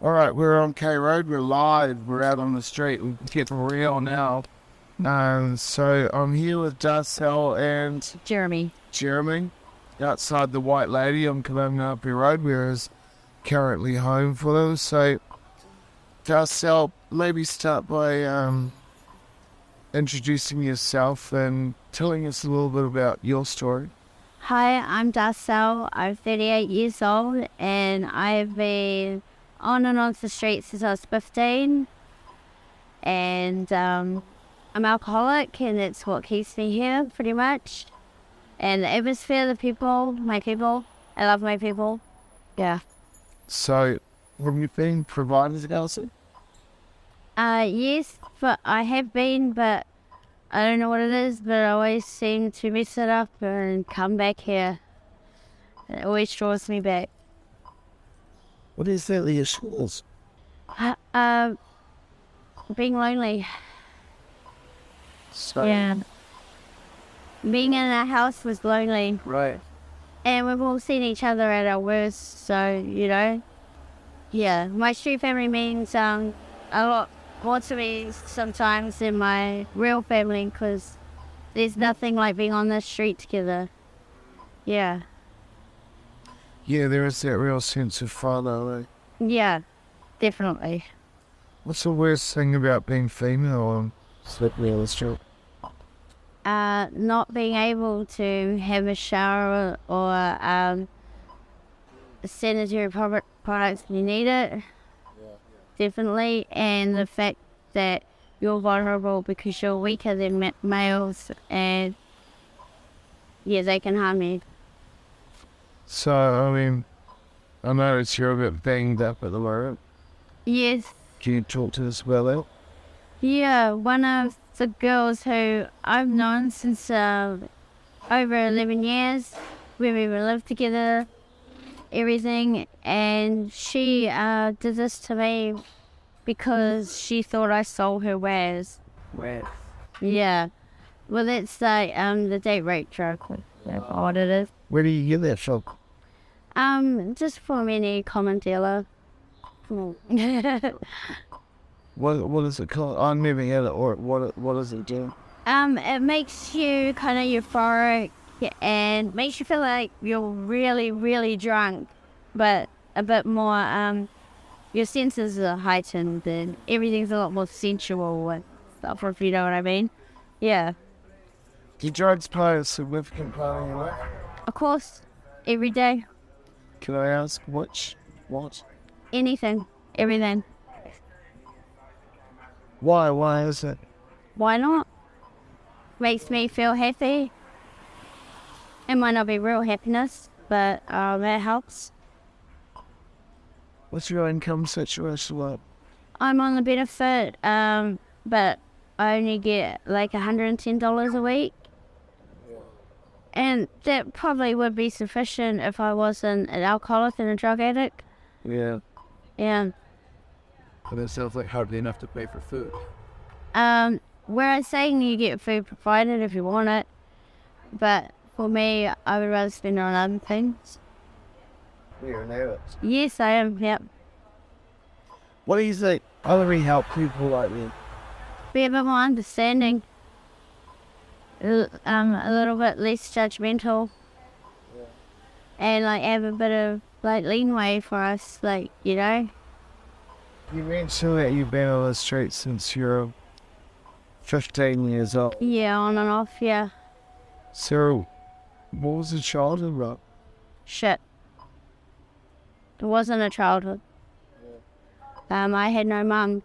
All right, we're on K Road. We're live. We're out on the street. We get real now. So I'm here with Darcel and Jeremy outside the White Lady on Colombia Road. We're currently home for them. So Darcel, maybe start by introducing yourself and telling us a little bit about your story. Hi, I'm Darcel. I'm 38 years old and I've been on and off the streets since I was 15. And I'm alcoholic and it's what keeps me here pretty much. And the atmosphere, the people, my people. I love my people. Yeah. So have you been provided housing? Yes, but I have been, but I don't know what it is, but I always seem to mess it up and come back here. It always draws me back. What is that your schools? Being lonely. So, Yeah. Being in a house was lonely. Right. And we've all seen each other at our worst, so, Yeah, my street family means a lot more to me sometimes than my real family, because there's nothing like being on the street together. Yeah. Yeah, there is that real sense of father. Yeah, definitely. What's the worst thing about being female and sleeping on the street? Not being able to have a shower or sanitary products when you need it. Definitely. And the fact that you're vulnerable because you're weaker than males, and yeah, they can harm you. So, I mean, I noticed you're a bit banged up at the moment. Yes. Can you talk to us about that? Yeah, one of the girls who I've known since over 11 years, when we lived together, everything, and she did this to me because she thought I stole her wares. Wares? Yeah. Well, that's the date rape drug. That's what it is. Where do you get that from? Just from any common dealer. What is it called? I never had it. Or what does it do? It makes you kind of euphoric and makes you feel like you're really, really drunk, but a bit more, your senses are heightened and everything's a lot more sensual and stuff, if you know what I mean. Yeah. Do drugs play a significant part in your life? Of course, every day. Can I ask which? What? Anything, everything. Why? Why is it? Why not? Makes me feel happy. It might not be real happiness, but it helps. What's your income situation like? I'm on the benefit, but I only get like $110 a week. And that probably would be sufficient if I wasn't an alcoholic and a drug addict. Yeah. Yeah. But it sounds like hardly enough to pay for food. Where I'm saying you get food provided if you want it, but for me, I would rather spend it on other things. You're an addict. Yes, I am, yep. What do you think? How do we help people like me? Be a bit more understanding. A little bit less judgmental. Yeah. And like have a bit of like leeway for us, like, You mentioned that you've been on the street since you're 15 years old. Yeah, on and off, yeah. So, what was the childhood like? Shit. It wasn't a childhood. I had no mum,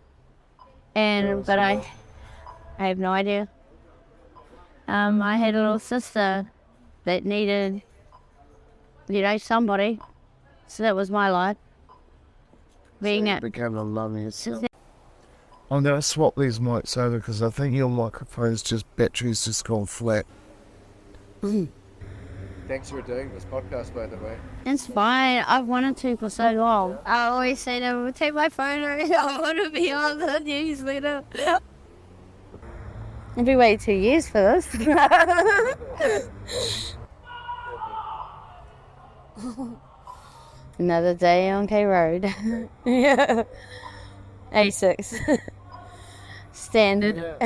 but I have no idea. I had a little sister that needed, somebody. So that was my life. Being it became a loving yourself. I'm going to swap these mics over because I think your microphone's battery's just gone flat. Thanks for doing this podcast, by the way. It's fine. I've wanted to for so long. I always say to them, take my phone out. I want to be on the newsletter. It'll be waiting 2 years for this. Another day on K Road. Yeah. A6. Standard.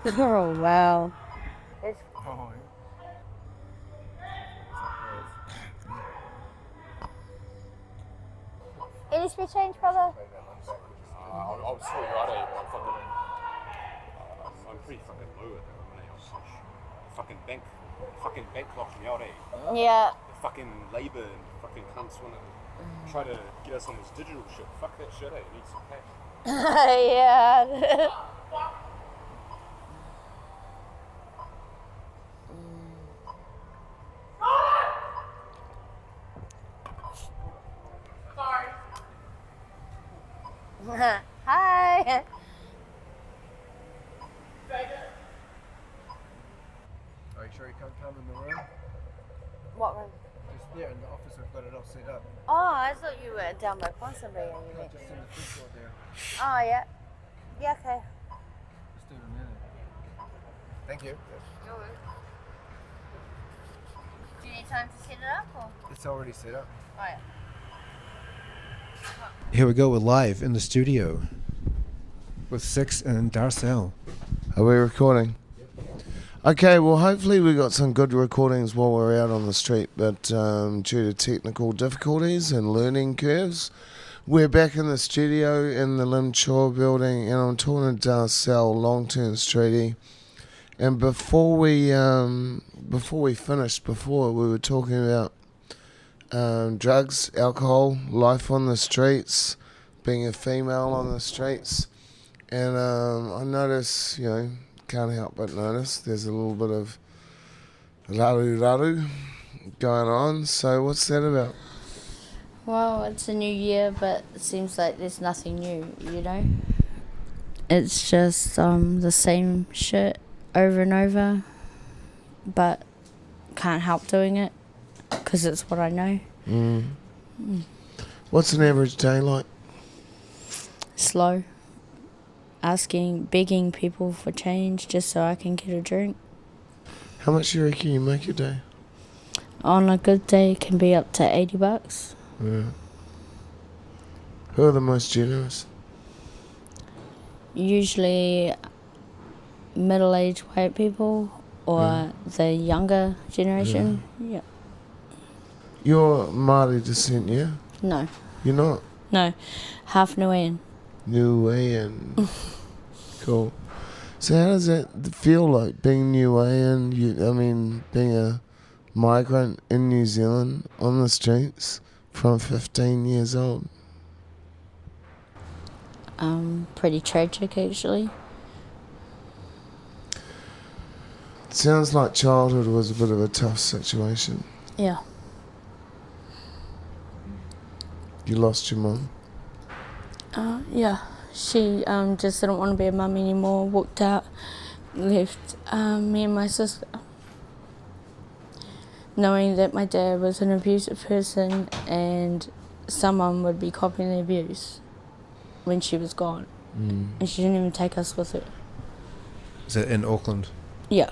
Oh, wow. Any spare change, brother? I'll sort you out, I'm pretty fucking low at the moment. Fucking bank locked me out, Yeah. The fucking Labour and fucking cunts want to try to get us on this digital shit. Fuck that shit, I need some cash. Yeah. Hi. Are you sure you can't come in the room? What room? Just there in the office, we've got it all set up. Oh, I thought you were down by Ponsonby. No, just in the food court there. Oh, yeah. Yeah, okay. Just do it a minute. Thank you. Do you need time to set it up, or? It's already set up. Oh, yeah. Here we go, we're live in the studio with Six and Darcel. Are we recording? Okay, well, hopefully we got some good recordings while we're out on the street, but due to technical difficulties and learning curves, we're back in the studio in the Lim Chor building, and I'm talking to Darcel, long-term streetie. And before we finished, we were talking about drugs, alcohol, life on the streets, being a female on the streets, and I notice, can't help but notice there's a little bit of raru going on. So what's that about? Well, it's a new year, but it seems like there's nothing new, It's just the same shit over and over, but can't help doing it because it's what I know. What's an average day like? Slow. Begging people for change just so I can get a drink. How much do you reckon you make a day? On a good day, it can be up to $80. Yeah. Who are the most generous? Usually middle-aged white people or the younger generation. Yeah. You're Māori descent, yeah? No. You're not? No. Half Niuean. Niuean. Cool. So how does that feel like, being Niuean, being a migrant in New Zealand on the streets from 15 years old? Pretty tragic, actually. Sounds like childhood was a bit of a tough situation. Yeah. You lost your mum? Yeah. She just didn't want to be a mum anymore, walked out, left me and my sister. Knowing that my dad was an abusive person and someone would be copying the abuse when she was gone. And she didn't even take us with her. Is that in Auckland? Yeah.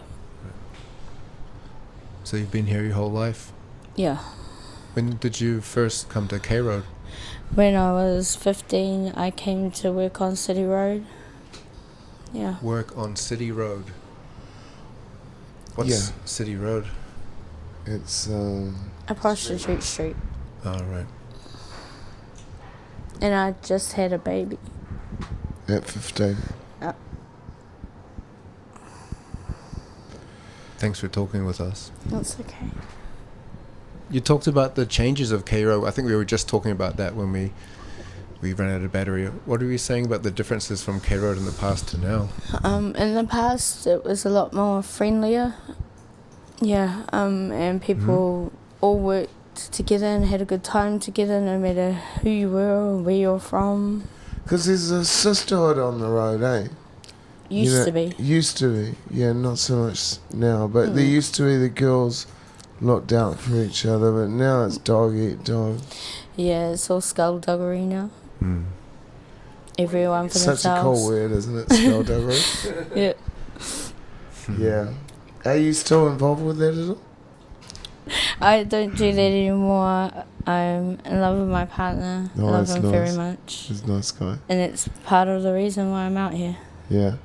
So you've been here your whole life? Yeah. When did you first come to K Road? When I was 15, I came to work on City Road. Yeah. Work on City Road. What's City Road? It's a prostitute street. Oh, right. And I just had a baby. at 15. Thanks for talking with us. That's okay. You talked about the changes of K Road. I think we were just talking about that when we ran out of battery. What are you saying about the differences from K Road in the past to now? In the past, it was a lot more friendlier. Yeah, and people all worked together and had a good time together, no matter who you were or where you're from. Because there's a sisterhood on the road, eh? Used to be. Used to be, yeah, not so much now. But there used to be the girls looked out for each other, but now it's dog eat dog. Yeah, it's all skullduggery now. Everyone for Such themselves. a cool word, isn't it? Skullduggery. Yeah. Yeah. Are you still involved with that at all? I don't do that anymore. I'm in love with my partner. I love him very much. He's a nice guy. And it's part of the reason why I'm out here. Yeah.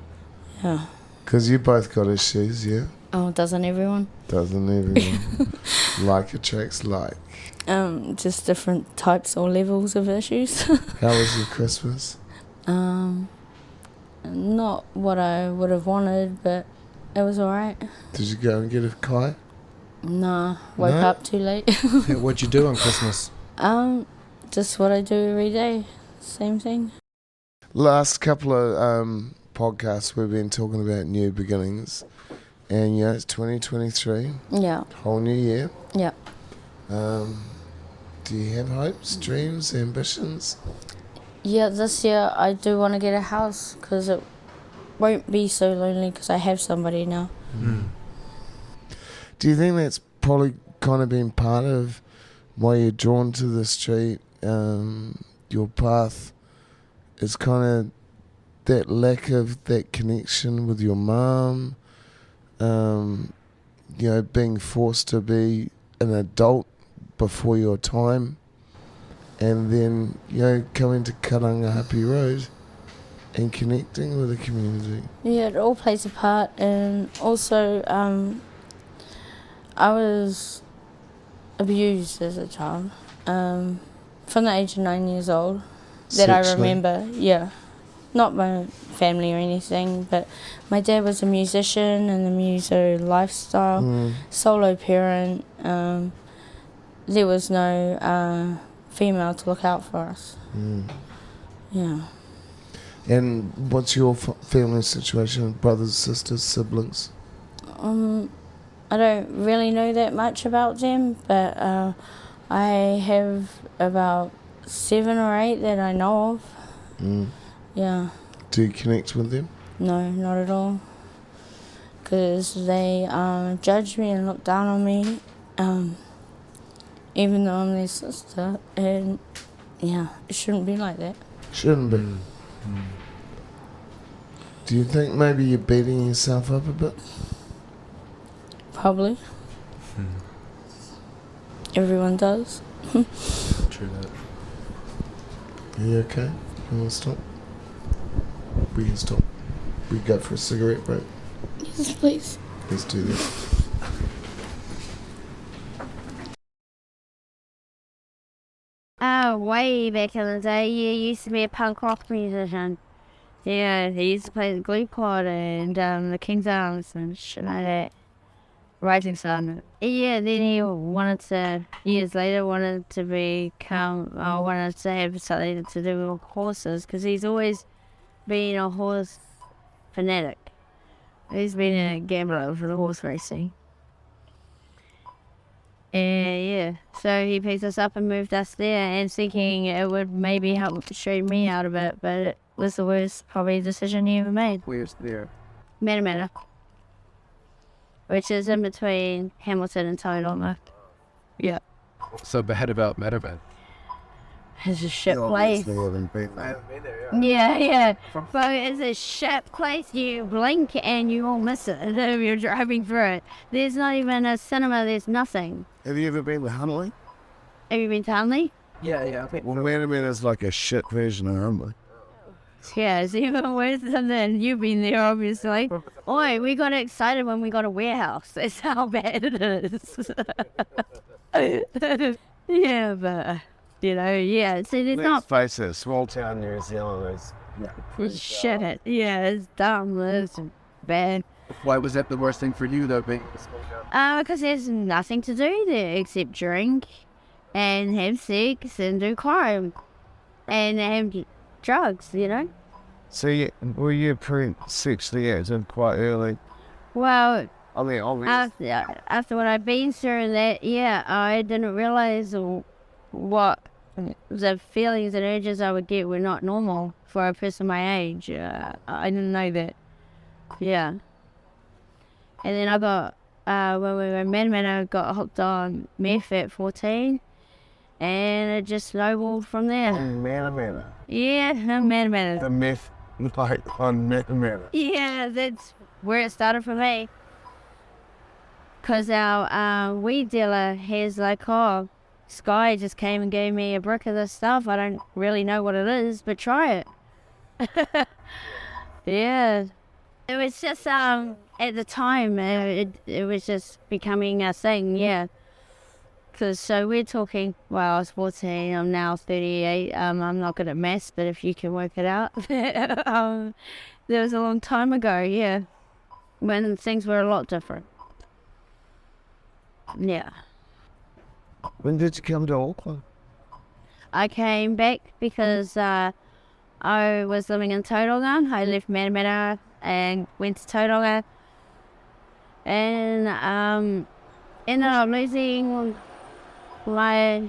Yeah. Because you both got issues, yeah? Oh, doesn't everyone? Doesn't everyone? Like attracts like. Just different types or levels of issues. How was your Christmas? Not what I would have wanted, but it was alright. Did you go and get a kite? Nah, woke up too late. Yeah, what'd you do on Christmas? Just what I do every day. Same thing. Last couple of podcasts we've been talking about new beginnings. And it's 2023. Yeah. Whole new year. Yeah. Do you have hopes, dreams, ambitions? Yeah, this year I do want to get a house because it won't be so lonely because I have somebody now. Do you think that's probably kind of been part of why you're drawn to the street? Your path is kind of that lack of that connection with your mum, being forced to be an adult before your time, and then, coming to Karangahape Road and connecting with the community. Yeah, it all plays a part, and also I was abused as a child from the age of 9 years old that I remember. Yeah, not my family or anything, but my dad was a musician and the muso lifestyle, solo parent. There was no female to look out for us. Yeah. And what's your family situation? Brothers, sisters, siblings? I don't really know that much about them, but I have about 7 or 8 that I know of. Yeah. Do you connect with them? No, not at all. Because they judge me and look down on me, even though I'm their sister. And yeah, it shouldn't be like that. Shouldn't be. Do you think maybe you're beating yourself up a bit? Probably. Everyone does. True that. Are you okay? You want to stop? We can stop. We go for a cigarette break. Yes, please. Let's do that. Way back in the day, he used to be a punk rock musician. Yeah, he used to play the Glee Quad and the King's Arms and shit like that. Rising Sun. Yeah, then he years later, wanted to have something to do with horses, because he's always been a horse fanatic. He's been a gambler for the horse racing. And yeah, so he picked us up and moved us there, and thinking it would maybe help straighten me out a bit, but it was the worst probably decision he ever made. Where's there? Matamata, which is in between Hamilton and Tauranga. Yeah. So bad about Metaman. It's a shit place. I haven't been there. Yeah. But it's a shit place. You blink and you all miss it if you're driving through it. There's not even a cinema, there's nothing. Have you ever been to Huntley? Have you been to Huntley? Yeah. Well, Manaman is like a shit version of Huntley. Yeah, it's even worse than you've been there, obviously. Oi, we got excited when we got a warehouse. That's how bad it is. Yeah, but, yeah. See, there's Let's face it, small town New Zealand is... Shit. Yeah, it's dumb. It's bad. Why was that the worst thing for you, though, being a small town? Because there's nothing to do there except drink and have sex and do crime and have drugs, So you're pretty 60 years and quite early. Well, I mean, obviously. after what I've been through and that, I didn't realize what the feelings and urges I would get were not normal for a person my age. I didn't know that. Yeah. And then I got, when we were in Manman, I got hooked on meth at 14. And it just snowballed from there. Manamana. Yeah, Manamana. The myth, like on Manamana. Yeah, that's where it started for me. Because our weed dealer, he's like, oh, this guy just came and gave me a brick of this stuff. I don't really know what it is, but try it. Yeah. It was just, at the time, it was just becoming a thing, yeah. Because, so we're talking, well, I was 14, I'm now 38. I'm not good at maths, but if you can work it out. That was a long time ago, yeah. When things were a lot different. Yeah. When did you come to Auckland? I came back because I was living in Tauranga. I left Matamata and went to Tauranga. And ended up losing my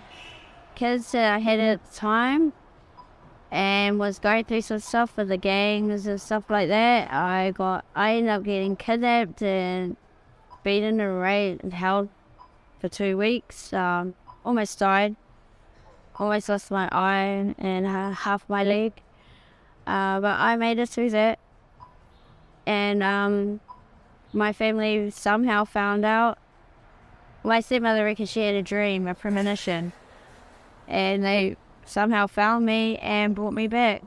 kids that I had at the time. And was going through some stuff with the gangs and stuff like that. I ended up getting kidnapped and beaten and raped and held for 2 weeks. Almost died. Almost lost my eye and half my leg. But I made it through that. And my family somehow found out. My stepmother reckoned she had a dream, a premonition. And they somehow found me and brought me back.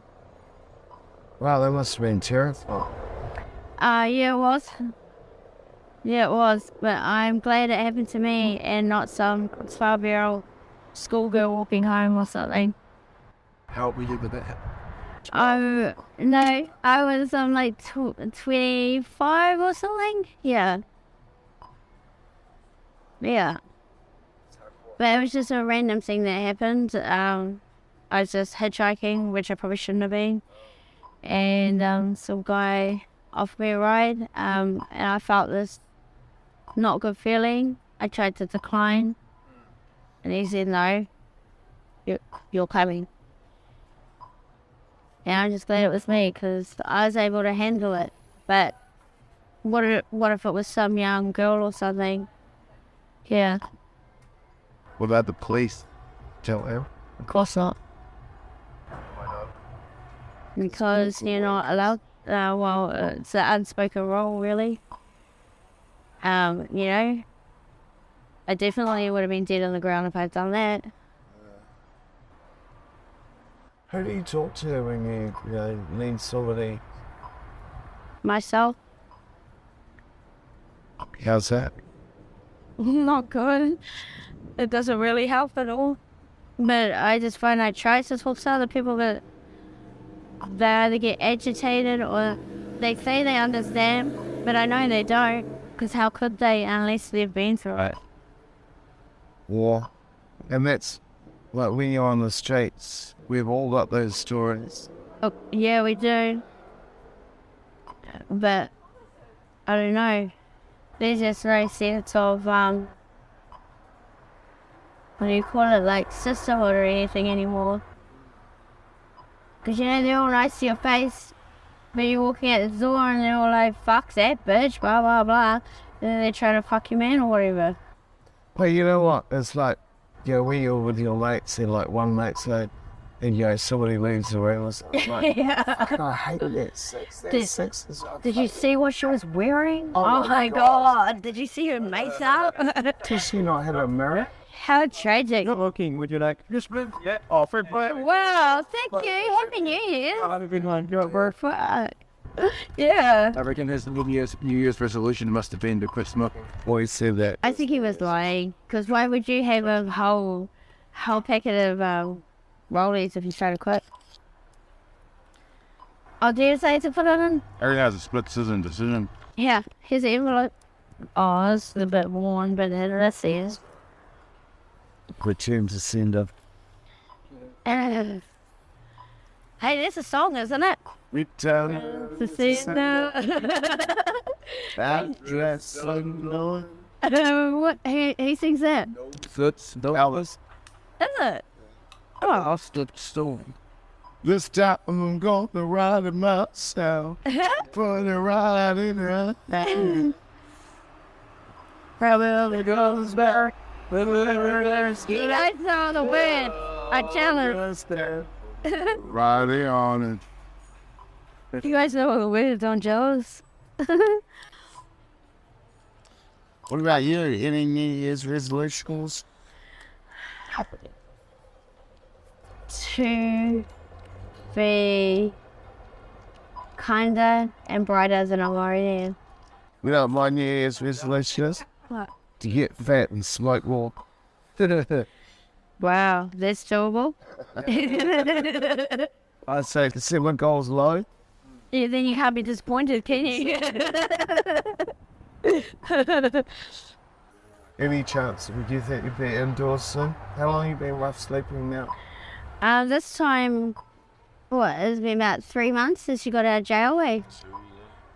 Wow, that must have been terrifying. Yeah, it was. Yeah, it was. But I'm glad it happened to me and not some 12-year-old schoolgirl walking home or something. How old were you with that? Oh, no, I was like 25 or something. Yeah. Yeah. But it was just a random thing that happened. I was just hitchhiking, which I probably shouldn't have been. And some guy offered me a ride. And I felt this not good feeling. I tried to decline. And he said, no, you're coming. And I'm just glad it was me because I was able to handle it. But what if it was some young girl or something? Yeah. What about the police? Tell them? Of course not. Why not? Because you're not allowed. Well, it's an unspoken rule, really. You know, I definitely would have been dead on the ground if I'd done that. Who do you talk to when you need somebody? Myself. How's that? Not good. It doesn't really help at all. But I just find I try to talk to other people, but they either get agitated or they say they understand, but I know they don't, because how could they unless they've been through it? Yeah. And that's like when you're on the streets, we've all got those stories. Oh, yeah, we do. But I don't know. There's just no sense of what do you call it, like sisterhood or anything anymore. Because you know, they're all nice to your face, but you're walking out the door and they're all like, fuck that bitch, blah blah blah. And then they try to fuck your man or whatever. Well, you know what? It's like, when you're with your mates and like one mate said, and somebody leaves the room or something. Like, Yeah. I hate that sex. That sex is Did you see what she was wearing? Oh my god. Did you see her makeup? Does she not have a mirror? How tragic. Not looking, would you like? Just move. Yeah. Oh, for Wow, thank you. Happy New Year. have a good one. You're at work. Fuck. Yeah. I reckon his New Year's resolution must have been to quit smoking. Always said that. I think he was lying. Because why would you have a whole packet of rollies if you try to quit? Oh, do you say to put it in? Everything has a split decision. Yeah, here's the envelope. Oh, it's a bit worn, but let's see it. Return to sender. Hey, that's a song, isn't it? Return To sender. address unknown. What? Who sings that? Foots, no hours. Is it? Oh, I'll still. This time I'm gonna ride it myself. Put it right in her hand. Probably goes back. You guys know the word. I challenge. Riding on it. You guys know the word, don't jealous? What about you? Any New Year's resolutions? To be kinder and brighter than I already am. You know what my New Year's resolution is? What? To get fat and smoke more. Wow, that's doable. I'd say to set my goals low. Yeah, then you can't be disappointed, can you? Any chance would you think you'd be indoors soon? How long have you been rough sleeping now? This time, it's been about 3 months since you got out of jail, eh?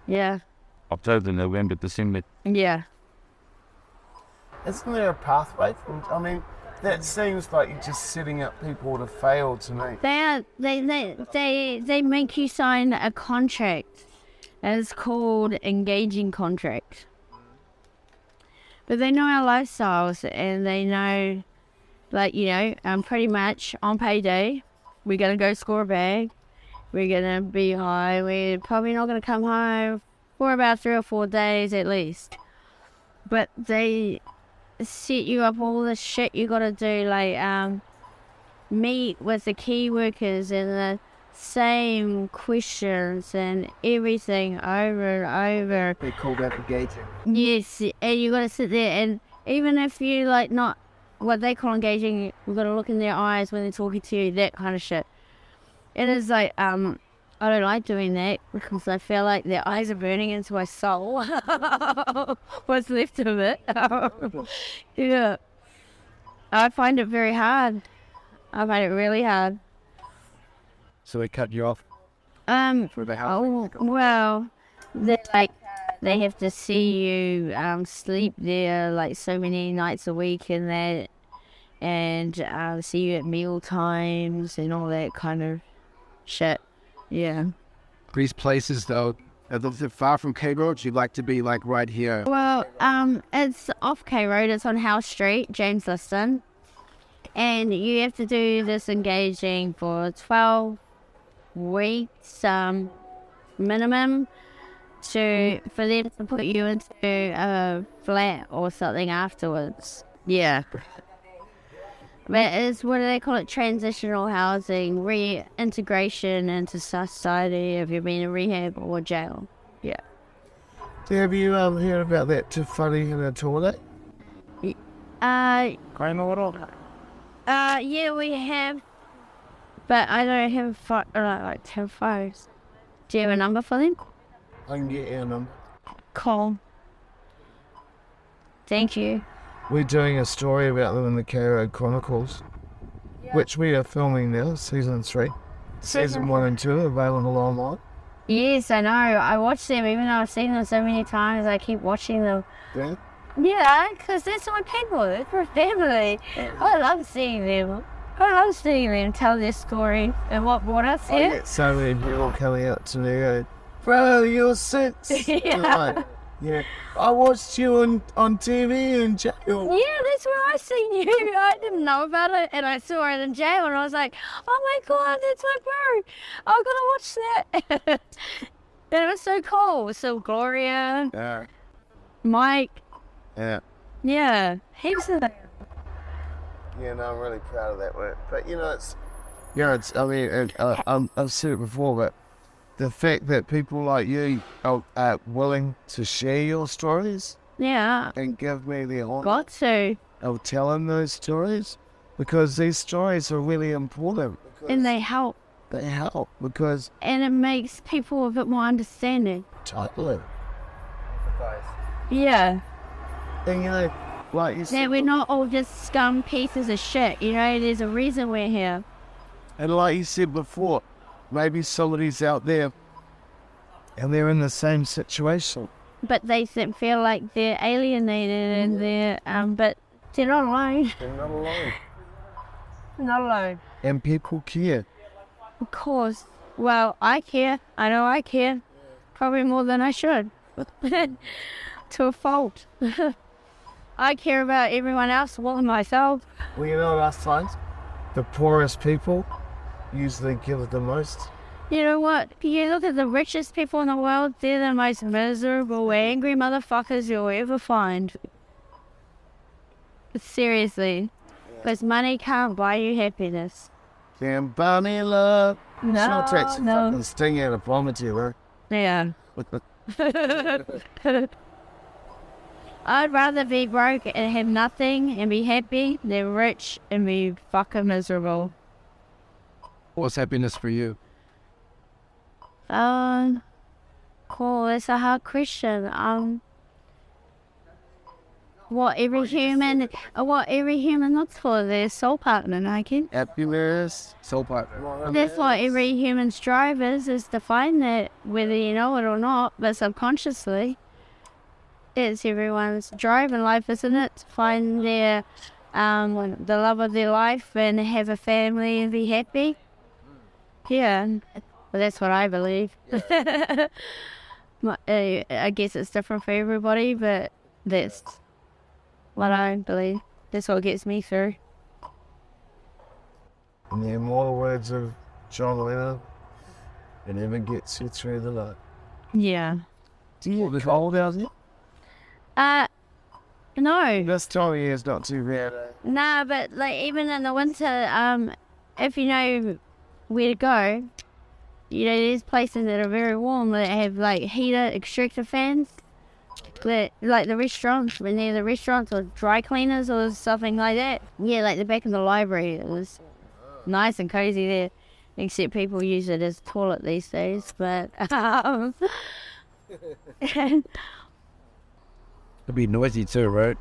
Yeah. October, November, December. Yeah. Isn't there a pathway? That seems like you're just setting up people to fail to me. They make you sign a contract. And it's called engaging contract. But they know our lifestyles and they know, pretty much on payday, we're going to go score a bag. We're going to be high. We're probably not going to come home for about 3 or 4 days at least. But they set you up all the shit you got to do, meet with the key workers and the same questions and everything over and over. They call that engaging. Yes, and you got to sit there, and even if you not what they call engaging, you got to look in their eyes when they're talking to you, that kind of shit. It is I don't like doing that because I feel like their eyes are burning into my soul. What's left of it. Yeah. I find it very hard. I find it really hard. So they cut you off? For about half well, they have to see you sleep there so many nights a week and that, and see you at meal times and all that kind of shit. Yeah. These places, though, are they far from K Road? You'd like to be right here? Well, it's off K Road. It's on House Street, James Liston, and you have to do this engaging for 12 weeks minimum for them to put you into a flat or something afterwards. Yeah. But it's, what do they call it, transitional housing, reintegration into society if you've been in rehab or jail. Yeah. Have you heard about that Te Whare in a toilet? Yeah, we have, but I don't have phones. Do you have a number for them? I can get you a number. Cool. Thank you. We're doing a story about them in the Chronicles, which we are filming now, season 3. Season 1 and 2 available online. Yes, I know. I watch them, even though I've seen them so many times, I keep watching them. Yeah? Yeah, because that's my people, that's my family. I love seeing them. Tell their story and what brought us here. I get so many people coming out to me going, bro, you're 6. Yeah. Yeah, I watched you on TV in jail. Yeah, that's where I seen you. I didn't know about it, and I saw it in jail, and I was like, oh my god, that's my bro. I gotta watch that. And it was so cool. So Gloria, Yeah. Mike, Yeah. yeah, heaps of them. Yeah, no, I'm really proud of that work. But I've said it before, but the fact that people like you are willing to share your stories Yeah, and give me the honor got to. of telling those stories, because these stories are really important. And they help. They help because And it makes people a bit more understanding. totally. Yeah. And like you That said, we're not all just scum pieces of shit, there's a reason we're here. and like you said before, maybe somebody's out there and they're in the same situation. But they feel like they're alienated and they're, but they're not alone. They're not alone. Not alone. And people care. Of course. Well, I care. I know I care. Probably more than I should. To a fault. I care about everyone else more than myself. Well, you know what us finds? The poorest people usually give the most. You know what? You look at the richest people in the world, they're the most miserable, angry motherfuckers you'll ever find. Seriously. Because money can't buy you happiness. Can't buy me love. No, Sure takes a no. fucking sting out of poverty, right? Yeah. I'd rather be broke and have nothing and be happy than rich and be fucking miserable. What's happiness for you? Cool. It's a hard question. What every human looks for, their soul partner, I guess. Happiness. Soul partner. That's what every human strive is to find that, whether you know it or not, but subconsciously. It's everyone's drive in life, isn't it? To find their, the love of their life and have a family and be happy. Yeah, well, that's what I believe. I guess it's different for everybody, but that's what I believe. That's what gets me through. In the immortal words of John Lennon, it never gets you through the night. Yeah. Do you get cold out there? No. This time of year is not too bad. Nah, but like even in the winter, if you know where to go, you know, there's places that are very warm that have like heater extractor fans. That, like the restaurants, when they're the restaurants or dry cleaners or something like that. Yeah, like the back of the library, it was nice and cozy there. Except people use it as a toilet these days, but It'd be noisy too, right?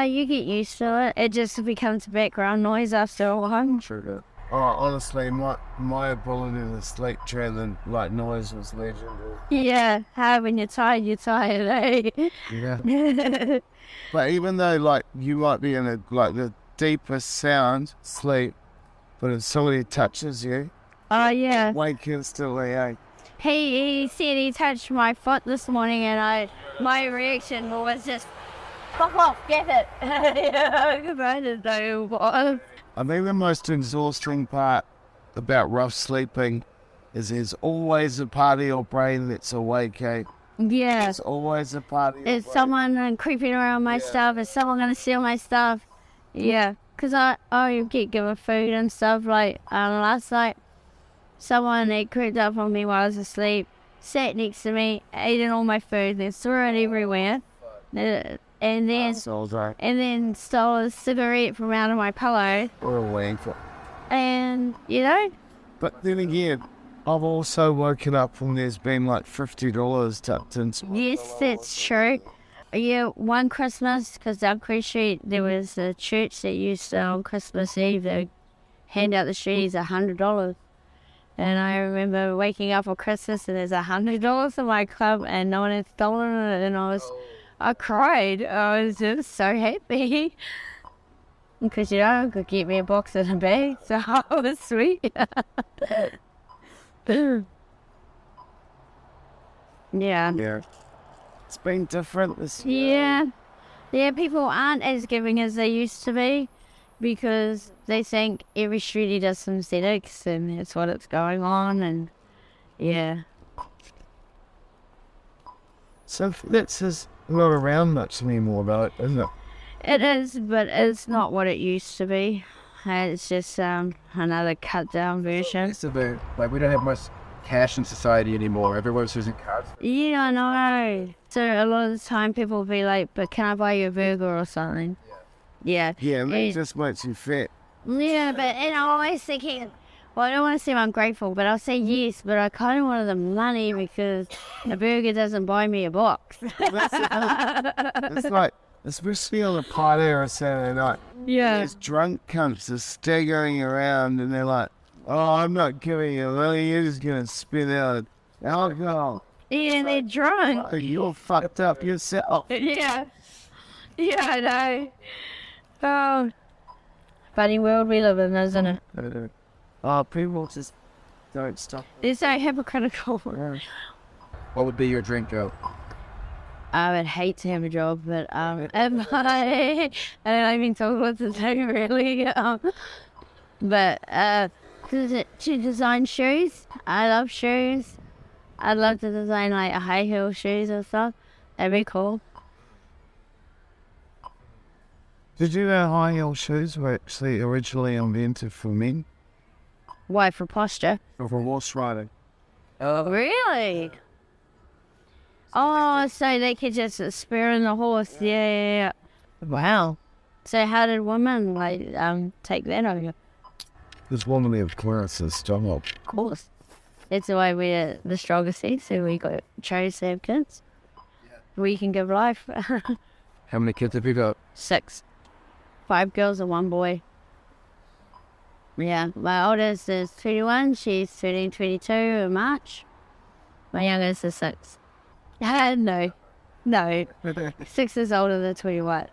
you get used to it. It just becomes background noise after a while. Sure. Oh, honestly, my ability to sleep during like noise was legendary. Yeah, when you're tired, eh? Yeah. But even though like you might be in the deepest sound sleep, but if somebody touches you, Yeah. wake instantly, eh? He said he touched my foot this morning, and my reaction was just, fuck off, get it. Because I didn't know what. I think the most exhausting part about rough sleeping is there's always a part of your brain that's awake, eh? Yeah. There's always a part of your Is brain. someone creeping around my stuff? Is someone going to steal my stuff? Yeah. Because I get given food and stuff. Like last night, someone that creeped up on me while I was asleep, sat next to me, ate all my food, then threw it everywhere. And then stole a cigarette from out of my pillow. Or a wanker. And, you know? But then again, I've also woken up when there's been like $50 tucked into my Yes, that's true. Yeah, one Christmas, because down Queen Street, there was a church that used to, on Christmas Eve, they would hand out the streets $100. And I remember waking up on Christmas and there's $100 in my club and no one had stolen it, and I cried. I was just so happy. Because, you know, I could get me a box and a bag, so it was sweet. Yeah. Yeah. It's been different this year. Yeah. Yeah, people aren't as giving as they used to be because they think every streetie does synthetics and that's what it's going on, and yeah. So that's just not around much anymore, though, isn't it? It is, but it's not what it used to be. It's just another cut down version. It's about like we don't have much cash in society anymore. Everyone's using cards. Yeah, I know. So a lot of the time people will be like, but can I buy you a burger or something? Yeah. Yeah, and that just makes you fat. Yeah, but and I'm always thinking, well, I don't want to seem ungrateful, but I'll say yes, but I kind of wanted the money because a burger doesn't buy me a box. It's like, especially on a party or a Saturday night. Yeah. There's drunk cunts just staggering around and they're like, oh, I'm not giving you money, you're just going to spit out alcohol. Yeah, and they're drunk. Oh, you're fucked up yourself. Yeah. Yeah, I know. Oh, funny world we live in, isn't it? Oh, people just don't stop. They're so hypocritical. What would be your drink, Joe? I would hate to have a job, but if I don't even told what to do really. But to design shoes, I love shoes. I'd love to design like a high heel shoes or stuff. That'd be cool. Did you know high heel shoes were actually originally invented for men? Why, for posture? Or for horse riding? Oh, really? Oh, so they could just spur in the horse. Yeah. Wow. So how did women take that over? This woman of course is strong. Of course. That's why we're the strongest sex, so we chose to have kids. We can give life. How many kids have you got? 6. 5 girls and 1 boy. Yeah, my oldest is 21, she's turning 22 in March. My youngest is 6. No. 6 is older than 21.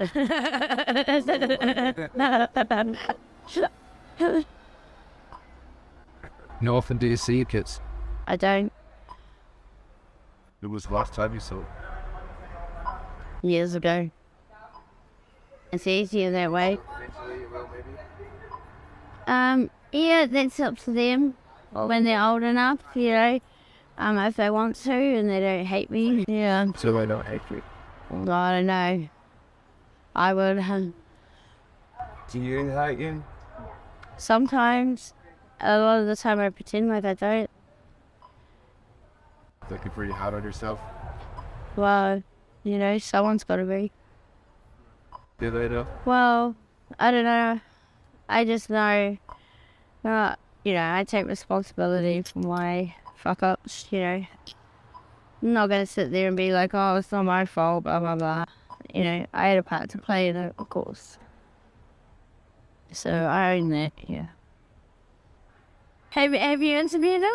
How often do you see your kids? I don't. It was the last time you saw it. Years ago. It's easier that way. Yeah, that's up to them when they're old enough, if they want to and they don't hate me. Yeah. So they don't hate you. I don't know. I would. Do you hate you? Sometimes. A lot of the time I pretend like I don't. Thinking pretty hard on yourself. Well, someone's got to be. Do they know? Well, I don't know. I just know, I take responsibility for my fuck-ups, I'm not going to sit there and be like, oh, it's not my fault, blah, blah, blah. I had a part to play in it, of course. So I own that, yeah. Have you interviewed him?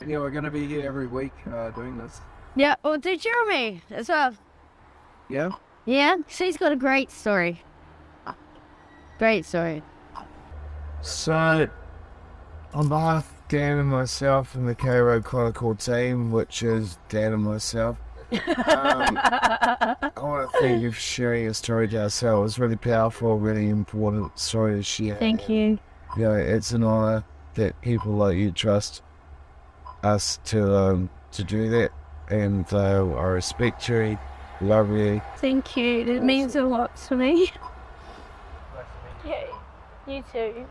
Yeah, we're going to be here every week doing this. Yeah, well, do Jeremy as well. Yeah? Yeah, she's got a great story. Great story. So, on behalf of Dan and myself and the Cairo Chronicle team, which is Dan and myself, I want to thank you for sharing your story, Darcel. It was really powerful, really important story to share. Thank you. It's an honour that people like you trust us to do that, and I respect you, love you. Thank you. It means a lot to me. Yeah, you too.